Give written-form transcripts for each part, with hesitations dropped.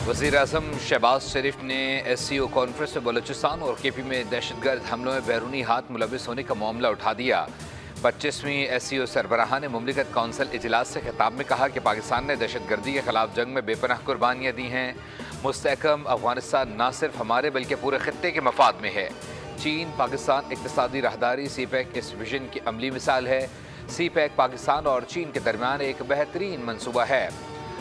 वज़ीर-ए-आज़म शहबाज शरीफ ने SCO conference में बलूचिस्तान और KP में दहशतगर्द हमलों में बैरूनी हाथ मुलविस होने का मामला उठा दिया। 25वीं SCO सरबराह ने मुमलिकत कौंसिल इजलास से खिताब में कहा कि पाकिस्तान ने दहशतगर्दी के खिलाफ जंग में बेपनाह कुर्बानियाँ दी हैं। मुस्तहकम अफगानिस्तान न सिर्फ हमारे बल्कि पूरे खित्ते के मफाद में है। चीन पाकिस्तान इक्तिसादी राहदारी CPEC इस विजन की अमली मिसाल है। CPEC पाकिस्तान और चीन के दरमियान एक बेहतरीन मनसूबा है।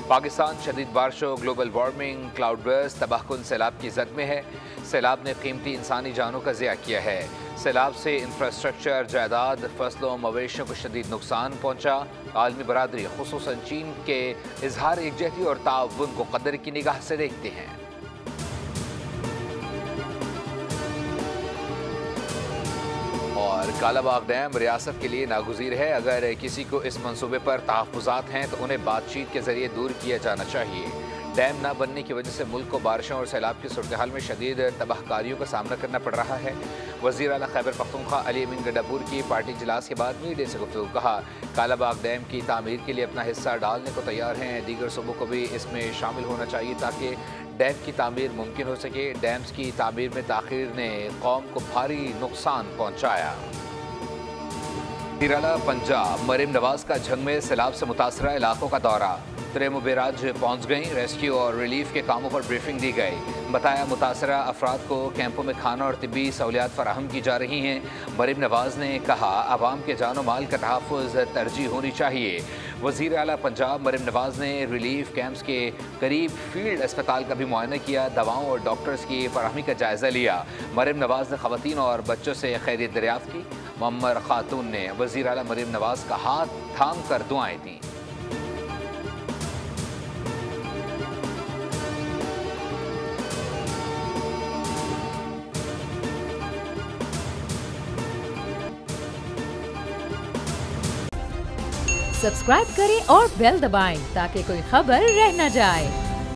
पाकिस्तान शदीद बारिशों, ग्लोबल वार्मिंग, क्लाउड बर्स्ट, तबाहकुन सैलाब की जद में है। सैलाब ने कीमती इंसानी जानों का ज़िया किया है। सैलाब से इंफ्रास्ट्रक्चर, जायदाद, फसलों, मवेशियों को शदीद नुकसान पहुँचा। आलमी बरादरी खुसूसन चीन के इजहार एकजहती और ताउन को कदर की निगाह से देखते हैं। और कालाबाग डैम रियासत के लिए नागुज़ीर है। अगर किसी को इस मंसूबे पर तहफ़्फ़ुज़ात हैं तो उन्हें बातचीत के ज़रिए दूर किया जाना चाहिए। डैम न बनने की वजह से मुल्क को बारिशों और सैलाब की सूरत हाल में शदीद तबाहकारियों का सामना करना पड़ रहा है। वज़ीर आला खैबर पख्तूनख्वा अली अमीन गंडापुर की पार्टी इजलास के बाद मीडिया से गुफ्तगू कहा, कालाबाग डैम की तामीर के लिए अपना हिस्सा डालने को तैयार हैं। दीगर सूबों को भी इसमें शामिल होना चाहिए ताकि डैम की तामीर मुमकिन हो सके। डैम्स की तामीर में ताख़ीर ने कौम को भारी नुकसान पहुँचाया। वज़ीर-ए-आला पंजाब मरीम नवाज का झंग में सैलाब से मुतासरा इलाकों का दौरा। त्रेमो बैराज पहुँच गई। रेस्क्यू और रिलीफ के कामों पर ब्रीफिंग दी गई। बताया मुतासरा अफराद को कैंपों में खाना और तिब्बी सहूलियात फराहम की जा रही हैं। मरीम नवाज ने कहा, आवाम के जानो माल का तहफ़्फ़ुज़ तरजीह होनी चाहिए। वज़ीर आला पंजाब मरीम नवाज ने रिलीफ कैंप्स के करीब फील्ड अस्पताल का भी मुआयना किया। दवाओं और डॉक्टर्स की फराहमी का जायज़ा लिया। मरीम नवाज ने ख़वातीन और बच्चों से खैरियत दरियाफ़्त की। मम्मर खातून ने वज़ीर आला मरीम नवाज का हाथ थाम कर दुआएं दी। सब्सक्राइब करें और बेल दबाएं ताकि कोई खबर रह न जाए।